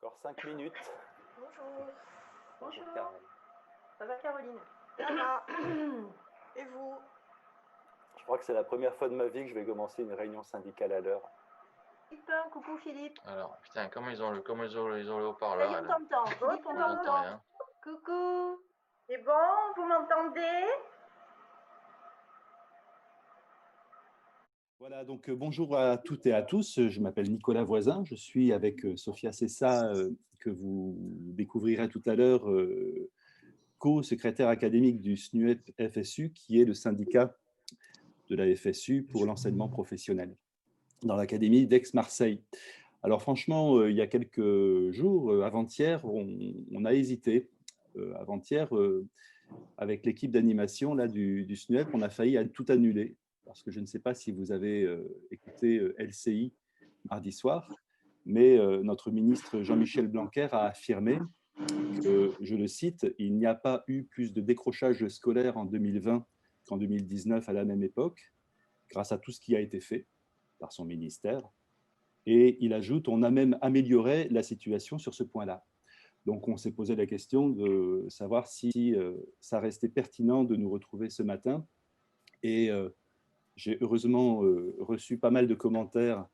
Encore 5 minutes. Bonjour. Bonjour Caroline. Ça va Caroline? Ça va. Et vous? Je crois que c'est la première fois de ma vie que je vais commencer une réunion syndicale à l'heure. Coucou Philippe. Alors, putain, ils ont le Ça haut-parleur y est, là. on t'entend. Philippe, on Moi, j'entends t'entend. rien. Coucou. C'est bon? Vous m'entendez? Voilà, donc bonjour à toutes et à tous. Je m'appelle Nicolas Voisin. Je suis avec Sophia Sessa, que vous découvrirez tout à l'heure, co-secrétaire académique du SNUEP FSU, qui est le syndicat de la FSU pour l'enseignement professionnel, dans l'académie d'Aix-Marseille. Alors franchement, il y a quelques jours, avant-hier, on a hésité. Avant-hier, avec l'équipe d'animation du SNUEP, on a failli tout annuler, parce que je ne sais pas si vous avez écouté LCI mardi soir, mais notre ministre Jean-Michel Blanquer a affirmé que, je le cite, « Il n'y a pas eu plus de décrochage scolaire en 2020 qu'en 2019 à la même époque, grâce à tout ce qui a été fait par son ministère. » Et il ajoute « On a même amélioré la situation sur ce point-là ». Donc, on s'est posé la question de savoir si ça restait pertinent de nous retrouver ce matin. Et j'ai heureusement reçu pas mal de commentaires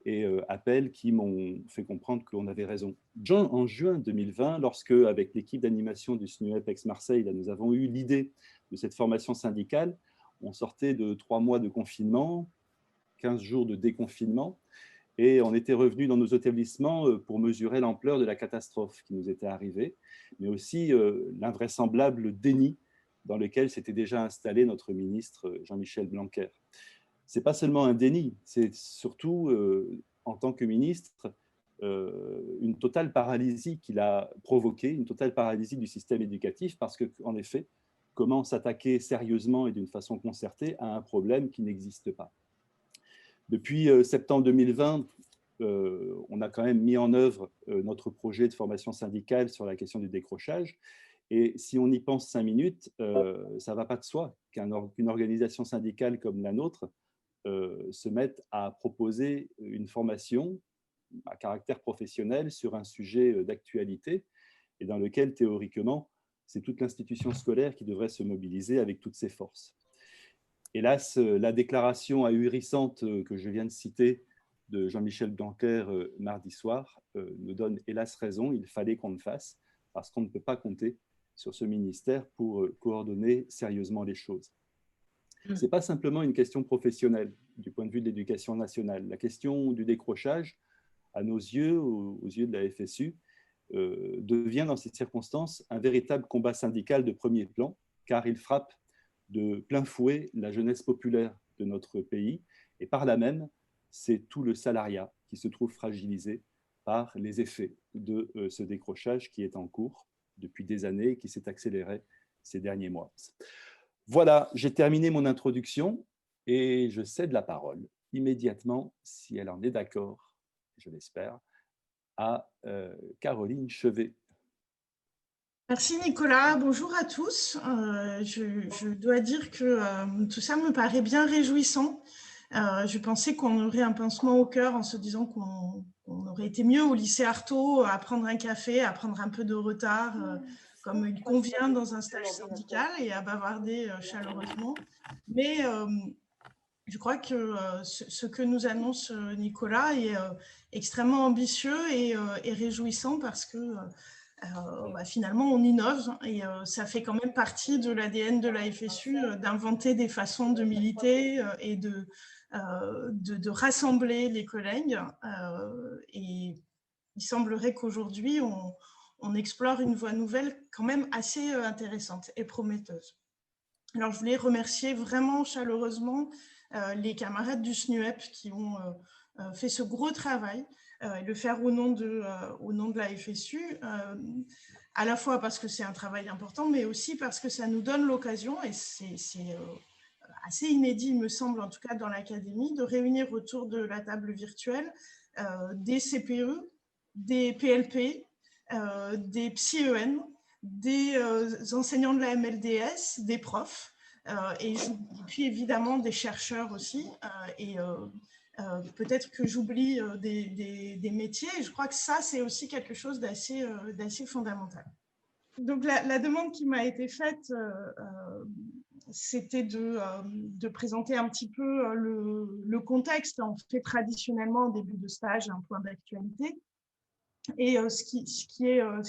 et appels qui m'ont fait comprendre qu'on avait raison. En juin 2020, lorsque, avec l'équipe d'animation du SNUEP Aix-Marseille, nous avons eu l'idée de cette formation syndicale, on sortait de 3 mois de confinement, 15 jours de déconfinement, et on était revenu dans nos établissements pour mesurer l'ampleur de la catastrophe qui nous était arrivée, mais aussi l'invraisemblable déni dans lequel s'était déjà installé notre ministre Jean-Michel Blanquer. Ce n'est pas seulement un déni, c'est surtout, en tant que ministre, une totale paralysie qu'il a provoquée, une totale paralysie du système éducatif, parce qu'en effet, comment s'attaquer sérieusement et d'une façon concertée à un problème qui n'existe pas. Depuis septembre 2020, on a quand même mis en œuvre notre projet de formation syndicale sur la question du décrochage. Et si on y pense 5 minutes, ça ne va pas de soi qu'une organisation syndicale comme la nôtre se mette à proposer une formation à caractère professionnel sur un sujet d'actualité et dans lequel, théoriquement, c'est toute l'institution scolaire qui devrait se mobiliser avec toutes ses forces. Hélas, la déclaration ahurissante que je viens de citer de Jean-Michel Blanquer mardi soir nous donne hélas raison, il fallait qu'on le fasse, parce qu'on ne peut pas compter sur ce ministère pour coordonner sérieusement les choses. Ce n'est pas simplement une question professionnelle du point de vue de l'éducation nationale. La question du décrochage, à nos yeux, aux yeux de la FSU, devient dans ces circonstances un véritable combat syndical de premier plan, car il frappe de plein fouet la jeunesse populaire de notre pays, et par là même, c'est tout le salariat qui se trouve fragilisé par les effets de ce décrochage qui est en cours depuis des années et qui s'est accéléré ces derniers mois. Voilà, j'ai terminé mon introduction et je cède la parole immédiatement, si elle en est d'accord, je l'espère, à Caroline Chevet. Merci Nicolas, bonjour à tous. Je dois dire que tout ça me paraît bien réjouissant. Je pensais qu'on aurait un pincement au cœur en se disant qu'on aurait été mieux au lycée Artaud à prendre un café, à prendre un peu de retard, comme il convient dans un stage syndical, et à bavarder chaleureusement. Mais je crois que ce que nous annonce Nicolas est extrêmement ambitieux et réjouissant, parce que finalement, on innove, et ça fait quand même partie de l'ADN de la FSU d'inventer des façons de militer et de rassembler les collègues. Et il semblerait qu'aujourd'hui, on explore une voie nouvelle quand même assez intéressante et prometteuse. Alors, je voulais remercier vraiment chaleureusement les camarades du SNUEP qui ont fait ce gros travail, et le faire au nom de la FSU, à la fois parce que c'est un travail important, mais aussi parce que ça nous donne l'occasion, et c'est assez inédit, il me semble, en tout cas dans l'académie, de réunir autour de la table virtuelle des CPE, des PLP, des PsyEN, des enseignants de la MLDS, des profs, et puis évidemment des chercheurs aussi. Et Peut-être que j'oublie des métiers. Et je crois que ça, c'est aussi quelque chose d'assez fondamental. Donc, la demande qui m'a été faite, c'était de présenter un petit peu le contexte. On fait traditionnellement en début de stage un point d'actualité. Et ce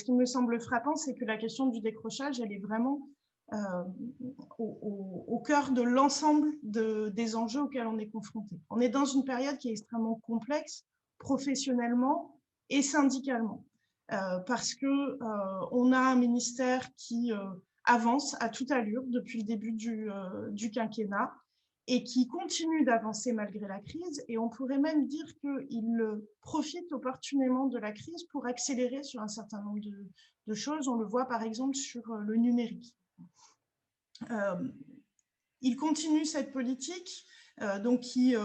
qui me semble frappant, c'est que la question du décrochage, elle est vraiment au cœur de l'ensemble des enjeux auxquels on est confronté. On est dans une période qui est extrêmement complexe, professionnellement et syndicalement, parce qu'on a un ministère qui avance à toute allure depuis le début du quinquennat et qui continue d'avancer malgré la crise. Et on pourrait même dire qu'il profite opportunément de la crise pour accélérer sur un certain nombre de choses. On le voit par exemple sur le numérique. Il continue cette politique donc qui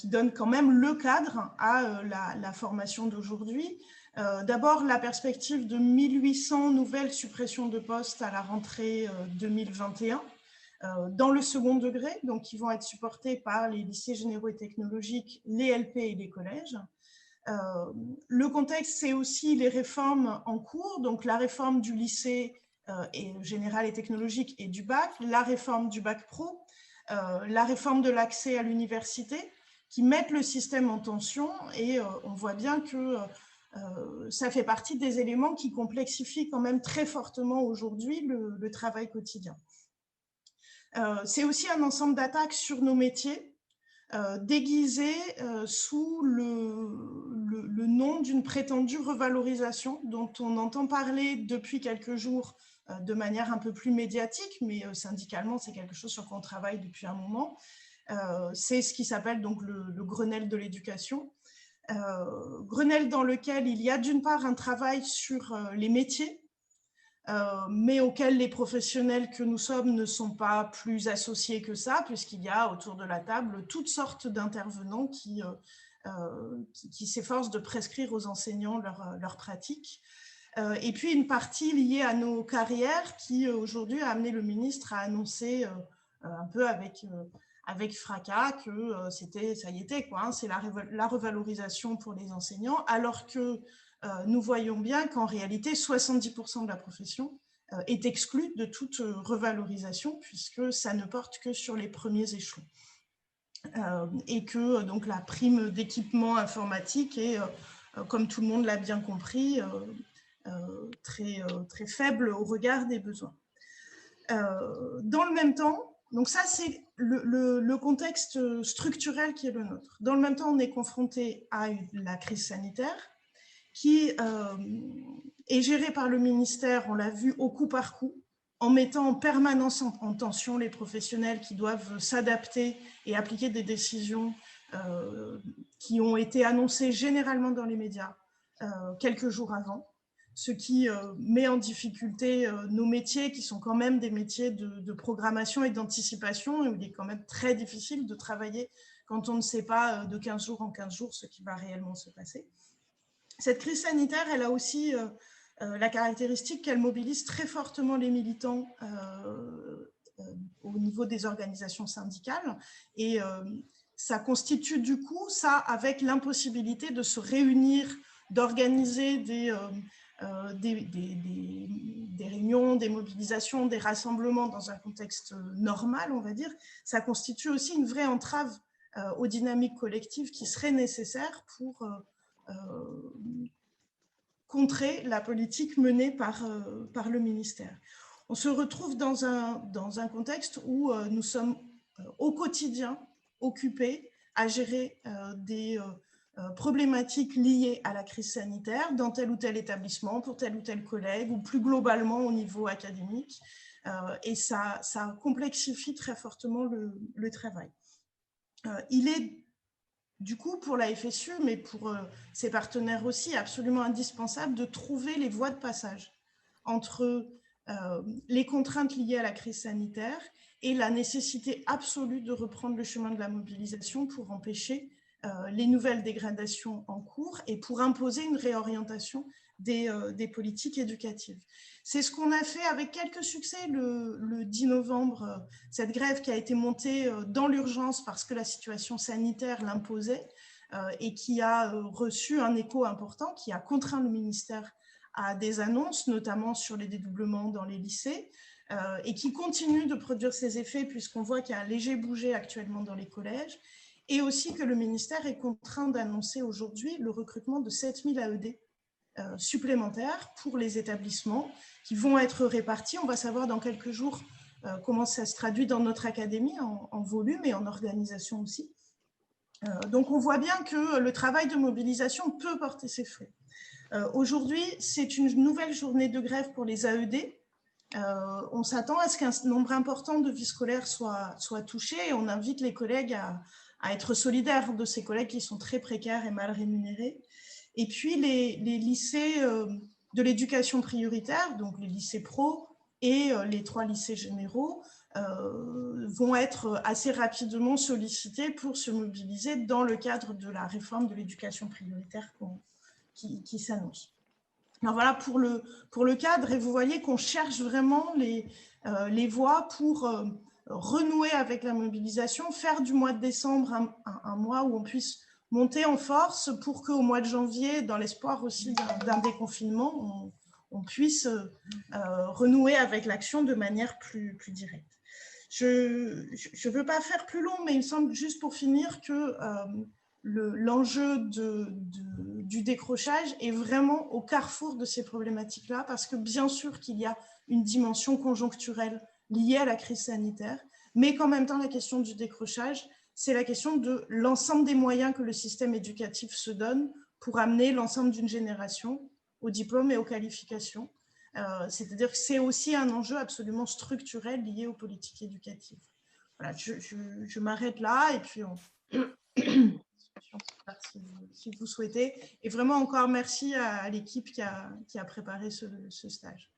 donne quand même le cadre à la formation d'aujourd'hui. D'abord, la perspective de 1800 nouvelles suppressions de postes à la rentrée 2021 dans le second degré, donc qui vont être supportés par les lycées généraux et technologiques, les LP et les collèges. Le contexte, c'est aussi les réformes en cours, donc la réforme du lycée général et technologique et du bac, la réforme du bac pro, la réforme de l'accès à l'université, qui mettent le système en tension, et on voit bien que ça fait partie des éléments qui complexifient quand même très fortement aujourd'hui le travail quotidien. C'est aussi un ensemble d'attaques sur nos métiers, déguisées sous le nom d'une prétendue revalorisation dont on entend parler depuis quelques jours de manière un peu plus médiatique, mais syndicalement, c'est quelque chose sur quoi on travaille depuis un moment. C'est ce qui s'appelle donc le Grenelle de l'éducation. Grenelle dans lequel il y a d'une part un travail sur les métiers, mais auxquels les professionnels que nous sommes ne sont pas plus associés que ça, puisqu'il y a autour de la table toutes sortes d'intervenants qui s'efforcent de prescrire aux enseignants leurs pratiques. Et puis une partie liée à nos carrières qui aujourd'hui a amené le ministre à annoncer un peu avec fracas que ça y était, quoi, hein, c'est la revalorisation pour les enseignants, alors que nous voyons bien qu'en réalité, 70% de la profession est exclue de toute revalorisation, puisque ça ne porte que sur les premiers échelons. Et que donc la prime d'équipement informatique est, comme tout le monde l'a bien compris, très faible au regard des besoins. Dans le même temps, donc ça c'est le contexte structurel qui est le nôtre. Dans le même temps, on est confronté à la crise sanitaire, qui est gérée par le ministère, on l'a vu, au coup par coup, en mettant en permanence en tension les professionnels qui doivent s'adapter et appliquer des décisions qui ont été annoncées généralement dans les médias quelques jours avant, ce qui met en difficulté nos métiers, qui sont quand même des métiers de programmation et d'anticipation, où il est quand même très difficile de travailler quand on ne sait pas de 15 jours en 15 jours ce qui va réellement se passer. Cette crise sanitaire, elle a aussi la caractéristique qu'elle mobilise très fortement les militants au niveau des organisations syndicales. Et ça constitue du coup, ça, avec l'impossibilité de se réunir, d'organiser des réunions, des mobilisations, des rassemblements dans un contexte normal, on va dire, ça constitue aussi une vraie entrave aux dynamiques collectives qui seraient nécessaires pour contrer la politique menée par le ministère. On se retrouve dans un contexte où nous sommes au quotidien occupés à gérer des problématiques liées à la crise sanitaire dans tel ou tel établissement, pour tel ou tel collègue, ou plus globalement au niveau académique. Et ça complexifie très fortement le travail. Il est du coup, pour la FSU, mais pour ses partenaires aussi, absolument indispensable de trouver les voies de passage entre les contraintes liées à la crise sanitaire et la nécessité absolue de reprendre le chemin de la mobilisation pour empêcher les nouvelles dégradations en cours et pour imposer une réorientation des politiques éducatives. C'est ce qu'on a fait avec quelques succès le 10 novembre, cette grève qui a été montée dans l'urgence parce que la situation sanitaire l'imposait et qui a reçu un écho important, qui a contraint le ministère à des annonces, notamment sur les dédoublements dans les lycées, et qui continue de produire ses effets puisqu'on voit qu'il y a un léger bouger actuellement dans les collèges, et aussi que le ministère est contraint d'annoncer aujourd'hui le recrutement de 7000 AED supplémentaires pour les établissements qui vont être répartis. On va savoir dans quelques jours comment ça se traduit dans notre académie en volume et en organisation aussi. Donc on voit bien que le travail de mobilisation peut porter ses fruits. Aujourd'hui, c'est une nouvelle journée de grève pour les AED. On s'attend à ce qu'un nombre important de vies scolaires soit touché et on invite les collègues à être solidaires de ces collègues qui sont très précaires et mal rémunérés. Et puis les lycées de l'éducation prioritaire, donc les lycées pro et les 3 lycées généraux, vont être assez rapidement sollicités pour se mobiliser dans le cadre de la réforme de l'éducation prioritaire qui s'annonce. Alors voilà pour le cadre, et vous voyez qu'on cherche vraiment les voies pour renouer avec la mobilisation, faire du mois de décembre un mois où on puisse monter en force pour qu'au mois de janvier, dans l'espoir aussi d'un déconfinement, on puisse renouer avec l'action de manière plus directe. Je ne veux pas faire plus long, mais il me semble juste pour finir que l'enjeu du décrochage est vraiment au carrefour de ces problématiques-là, parce que bien sûr qu'il y a une dimension conjoncturelle liée à la crise sanitaire, mais qu'en même temps, la question du décrochage, c'est la question de l'ensemble des moyens que le système éducatif se donne pour amener l'ensemble d'une génération au diplôme et aux qualifications. C'est-à-dire que c'est aussi un enjeu absolument structurel lié aux politiques éducatives. Voilà, je m'arrête là et puis si vous souhaitez. Et vraiment encore merci à l'équipe qui a préparé ce stage.